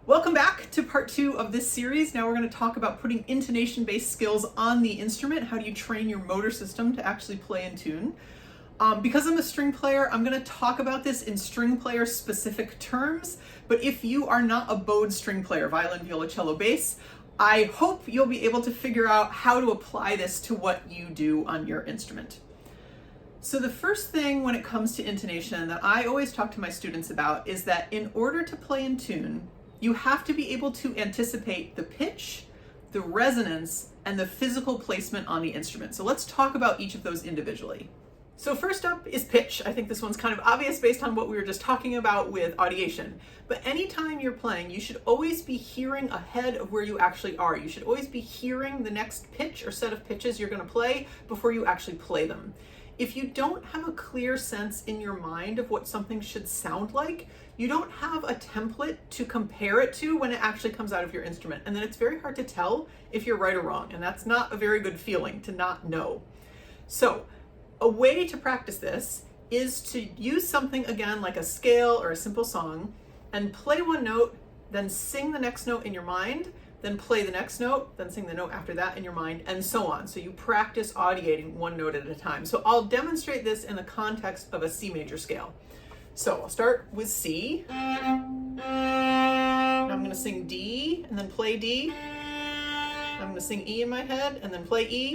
Welcome back to part 2 of this series. Now we're going to talk about putting intonation-based skills on the instrument. How do you train your motor system to actually play in tune? Because I'm a string player, I'm going to talk about this in string player specific terms, but if you are not a bowed string player, violin, viola, cello, bass, I hope you'll be able to figure out how to apply this to what you do on your instrument. So the first thing when it comes to intonation that I always talk to my students about is that in order to play in tune, you have to be able to anticipate the pitch, the resonance, and the physical placement on the instrument. So let's talk about each of those individually. So first up is pitch. I think this one's kind of obvious based on what we were just talking about with audiation. But anytime you're playing, you should always be hearing ahead of where you actually are. You should always be hearing the next pitch or set of pitches you're going to play before you actually play them. If you don't have a clear sense in your mind of what something should sound like, you don't have a template to compare it to when it actually comes out of your instrument. And then it's very hard to tell if you're right or wrong. And that's not a very good feeling to not know. So a way to practice this is to use something again like a scale or a simple song and play one note, then sing the next note in your mind, then play the next note, then sing the note after that in your mind, and so on. So you practice audiating one note at a time. So I'll demonstrate this in the context of a C major scale. So I'll start with C. Now I'm going to sing D and then play D. I'm going to sing E in my head and then play E.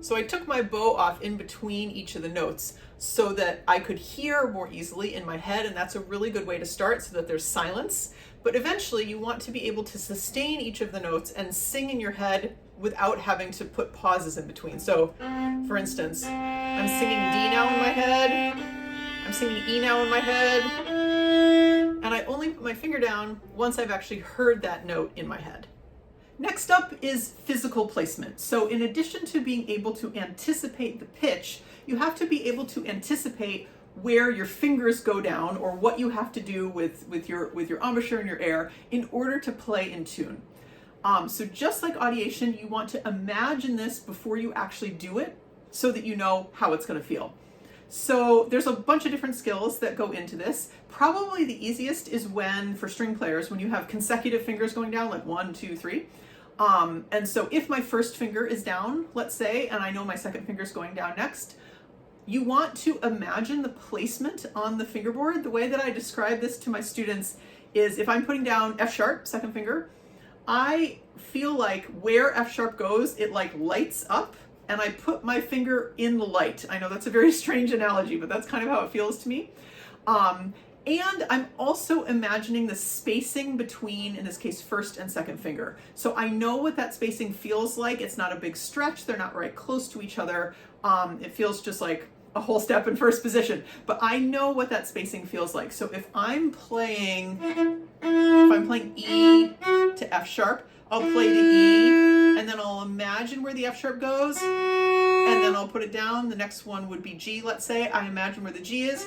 So I took my bow off in between each of the notes so that I could hear more easily in my head, and that's a really good way to start so that there's silence. But eventually you want to be able to sustain each of the notes and sing in your head without having to put pauses in between. So for instance, I'm singing D now in my head, I'm singing E now in my head, and I only put my finger down once I've actually heard that note in my head. Next up is physical placement. So in addition to being able to anticipate the pitch, you have to be able to anticipate where your fingers go down or what you have to do with your embouchure and your air in order to play in tune. So just like audiation, you want to imagine this before you actually do it so that you know how it's going to feel. So there's a bunch of different skills that go into this. Probably the easiest is for string players, when you have consecutive fingers going down, like 1, 2, 3. And so if my first finger is down, let's say, and I know my second finger is going down next, you want to imagine the placement on the fingerboard. The way that I describe this to my students is if I'm putting down F sharp, second finger, I feel like where F sharp goes, it like lights up and I put my finger in the light. I know that's a very strange analogy, but that's kind of how it feels to me. And I'm also imagining the spacing between, in this case, first and second finger. So I know what that spacing feels like. It's not a big stretch. They're not right close to each other. It feels just like a whole step in first position, but I know what that spacing feels like. So if I'm playing E to F sharp, I'll play the E and then I'll imagine where the F sharp goes and then I'll put it down. The next one would be G, let's say. I imagine where the G is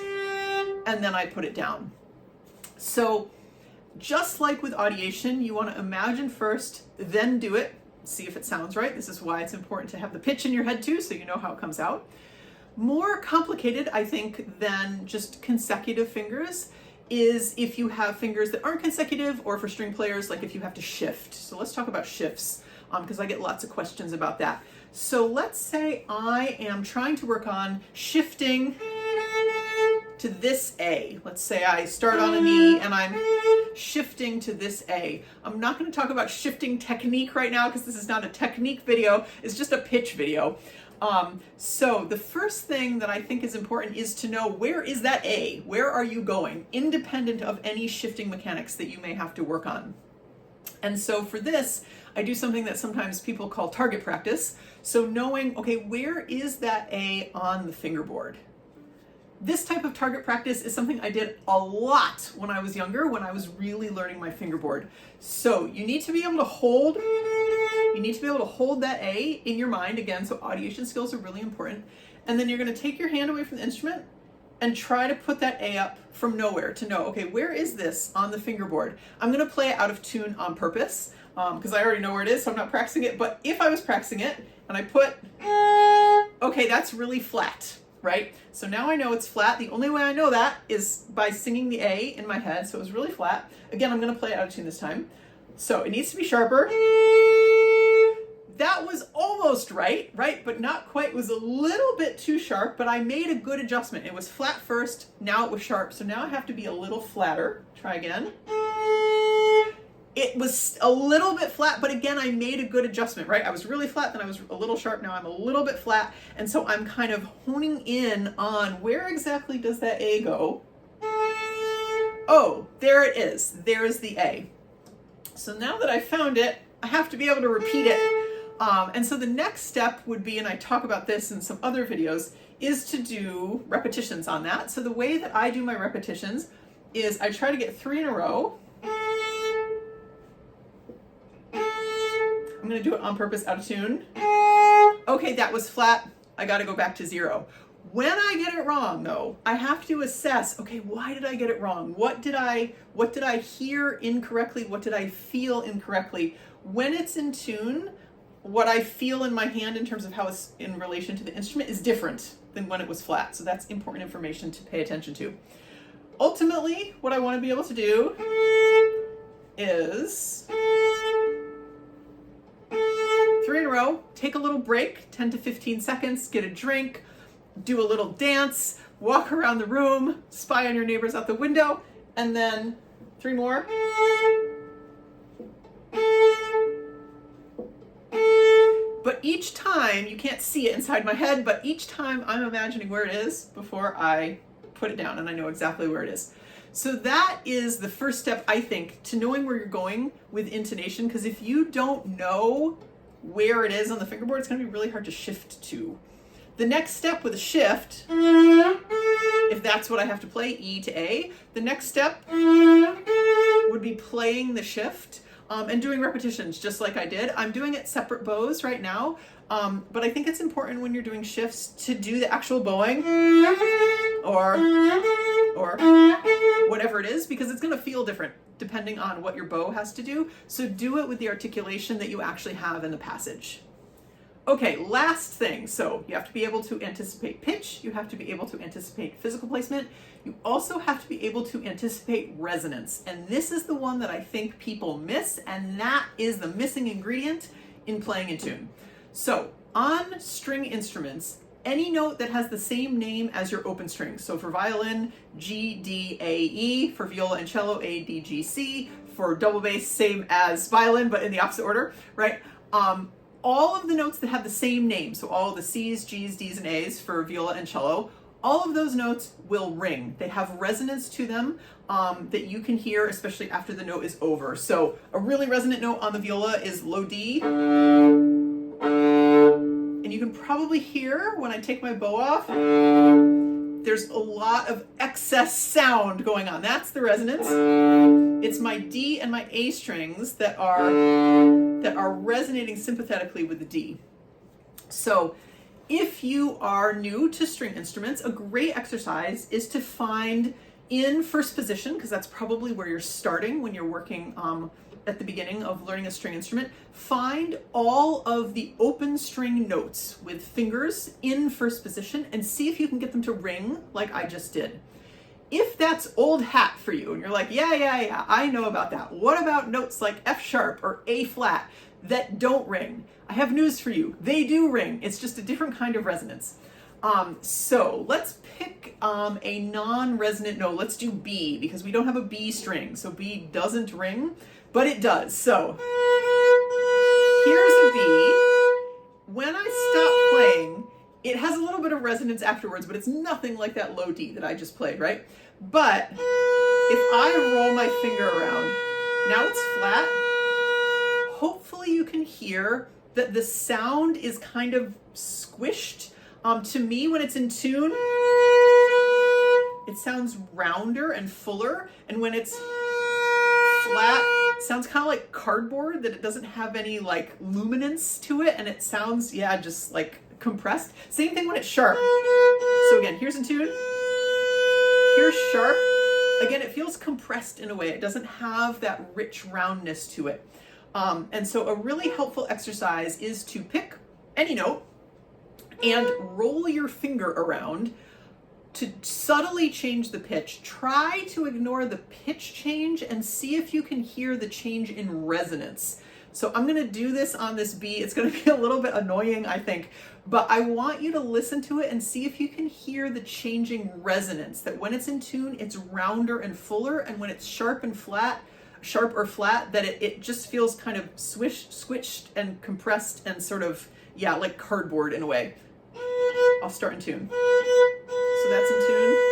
and then I put it down. So just like with audiation, you want to imagine first, then do it, see if it sounds right. This is why it's important to have the pitch in your head too, so you know how it comes out. More complicated, I think, than just consecutive fingers is if you have fingers that aren't consecutive, or for string players, like if you have to shift. So let's talk about shifts, because I get lots of questions about that. So let's say I am trying to work on shifting to this A. Let's say I start on an E and I'm shifting to this A. I'm not going to talk about shifting technique right now because this is not a technique video, it's just a pitch video. So the first thing that I think is important is to know, where is that A? Where are you going? Independent of any shifting mechanics that you may have to work on. And so for this, I do something that sometimes people call target practice. So knowing, okay, where is that A on the fingerboard? This type of target practice is something I did a lot when I was younger, when I was really learning my fingerboard. So you need to be able to hold that A in your mind. Again, so audiation skills are really important. And then you're going to take your hand away from the instrument and try to put that A up from nowhere to know, okay, where is this on the fingerboard? I'm going to play it out of tune on purpose because I already know where it is, so I'm not practicing it. But if I was practicing it and I put, okay, that's really flat. right? So now I know it's flat. The only way I know that is by singing the A in my head. So it was really flat. Again, I'm going to play it out of tune this time. So it needs to be sharper. That was almost right? But not quite. It was a little bit too sharp, but I made a good adjustment. It was flat first, now it was sharp. So now I have to be a little flatter. Try again. It was a little bit flat, but again, I made a good adjustment, right? I was really flat, then I was a little sharp, now I'm a little bit flat. And so I'm kind of honing in on where exactly does that A go? Oh, there it is. There is the A. So now that I found it, I have to be able to repeat it. And so the next step would be, and I talk about this in some other videos, is to do repetitions on that. So the way that I do my repetitions is I try to get 3 in a row. I'm going to do it on purpose, out of tune. Okay, that was flat. I got to go back to 0. When I get it wrong, though, I have to assess, okay, why did I get it wrong? What did I hear incorrectly? What did I feel incorrectly? When it's in tune, what I feel in my hand in terms of how it's in relation to the instrument is different than when it was flat. So that's important information to pay attention to. Ultimately, what I want to be able to do is 3 in a row, take a little break, 10 to 15 seconds, get a drink, do a little dance, walk around the room, spy on your neighbors out the window, and then 3 more. But each time, you can't see it inside my head, but each time I'm imagining where it is before I put it down, and I know exactly where it is. So that is the first step, I think, to knowing where you're going with intonation, because if you don't know where it is on the fingerboard, it's going to be really hard to shift to. The next step with a shift, if that's what I have to play, E to A, the next step would be playing the shift and doing repetitions just like I did. I'm doing it separate bows right now, but I think it's important when you're doing shifts to do the actual bowing or whatever it is, because it's going to feel different depending on what your bow has to do. So do it with the articulation that you actually have in the passage. Okay, last thing. So you have to be able to anticipate pitch. You have to be able to anticipate physical placement. You also have to be able to anticipate resonance. And this is the one that I think people miss, and that is the missing ingredient in playing in tune. So on string instruments, any note that has the same name as your open strings. So for violin, G, D, A, E. For viola and cello, A, D, G, C. For double bass, same as violin, but in the opposite order, right? All of the notes that have the same name, so all of the C's, G's, D's, and A's for viola and cello, all of those notes will ring. They have resonance to them that you can hear, especially after the note is over. So a really resonant note on the viola is low D. And you can probably hear when I take my bow off, there's a lot of excess sound going on. That's the resonance. It's my D and my A strings that are resonating sympathetically with the D. So if you are new to string instruments, a great exercise is to find in first position, because that's probably where you're starting when you're working at the beginning of learning a string instrument, find all of the open string notes with fingers in first position and see if you can get them to ring like I just did. If that's old hat for you and you're like, yeah, I know about that. What about notes like F sharp or A flat that don't ring? I have news for you. They do ring. It's just a different kind of resonance. So let's pick a non-resonant note. Let's do B, because we don't have a B string. So B doesn't ring, but it does. So here's a B. When I stop playing, it has a little bit of resonance afterwards, but it's nothing like that low D that I just played, right? But if I roll my finger around, now it's flat. Hopefully you can hear that the sound is kind of squished. To me, when it's in tune, it sounds rounder and fuller. And when it's flat, it sounds kind of like cardboard, that it doesn't have any like luminance to it. And it sounds, yeah, just like compressed. Same thing when it's sharp. So again, here's in tune. Here's sharp. Again, it feels compressed in a way. It doesn't have that rich roundness to it. And so a really helpful exercise is to pick any note and roll your finger around to subtly change the pitch. Try to ignore the pitch change and see if you can hear the change in resonance. So I'm gonna do this on this B. It's gonna be a little bit annoying, I think, but I want you to listen to it and see if you can hear the changing resonance, that when it's in tune, it's rounder and fuller, and when it's sharp or flat, that it just feels kind of squished and compressed and sort of, yeah, like cardboard in a way. I'll start in tune. So that's in tune.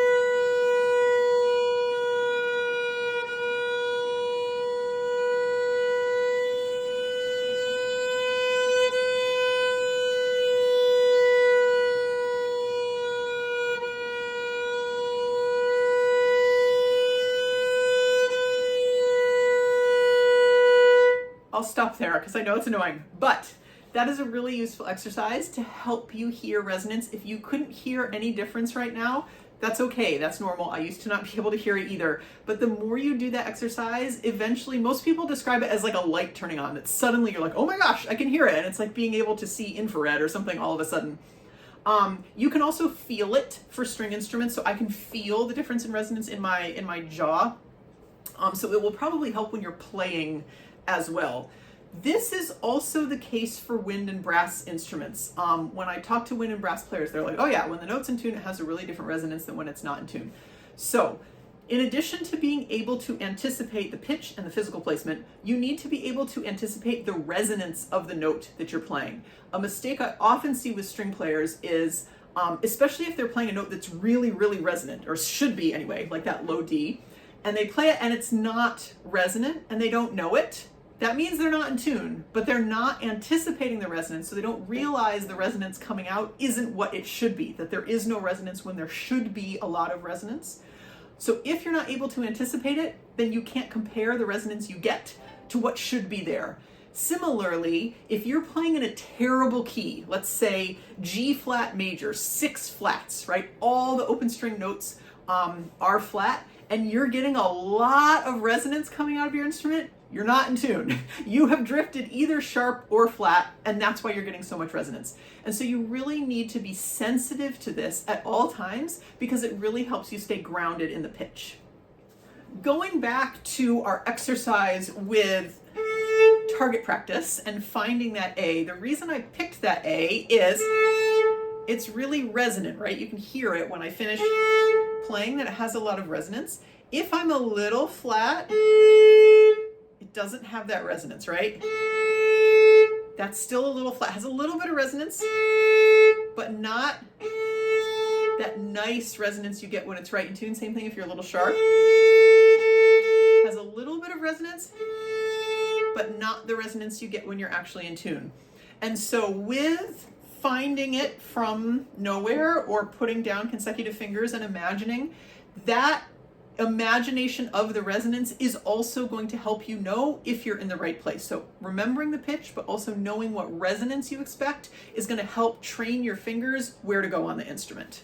I'll stop there because I know it's annoying, but that is a really useful exercise to help you hear resonance. If you couldn't hear any difference right now, that's okay, that's normal. I used to not be able to hear it either. But the more you do that exercise, eventually, most people describe it as like a light turning on, that suddenly you're like, oh my gosh, I can hear it. And it's like being able to see infrared or something all of a sudden. You can also feel it for string instruments. So I can feel the difference in resonance in my jaw. So it will probably help when you're playing as well. This is also the case for wind and brass instruments. When I talk to wind and brass players, they're like, oh yeah, when the note's in tune, it has a really different resonance than when it's not in tune. So in addition to being able to anticipate the pitch and the physical placement, you need to be able to anticipate the resonance of the note that you're playing. A mistake I often see with string players is, especially if they're playing a note that's really, really resonant, or should be anyway, like that low D, and they play it and it's not resonant and they don't know it. That means they're not in tune, but they're not anticipating the resonance, so they don't realize the resonance coming out isn't what it should be, that there is no resonance when there should be a lot of resonance. So if you're not able to anticipate it, then you can't compare the resonance you get to what should be there. Similarly, if you're playing in a terrible key, let's say G flat major, 6 flats, right? All the open string notes are flat, and you're getting a lot of resonance coming out of your instrument, you're not in tune. You have drifted either sharp or flat, and that's why you're getting so much resonance. And so you really need to be sensitive to this at all times, because it really helps you stay grounded in the pitch. Going back to our exercise with target practice and finding that A, the reason I picked that A is it's really resonant, right? You can hear it when I finish playing, that it has a lot of resonance. If I'm a little flat, it doesn't have that resonance, right? That's still a little flat, has a little bit of resonance, but not that nice resonance you get when it's right in tune. Same thing if you're a little sharp. Has a little bit of resonance, but not the resonance you get when you're actually in tune. And so with finding it from nowhere or putting down consecutive fingers and imagining, that imagination of the resonance is also going to help you know if you're in the right place. So remembering the pitch, but also knowing what resonance you expect is going to help train your fingers where to go on the instrument.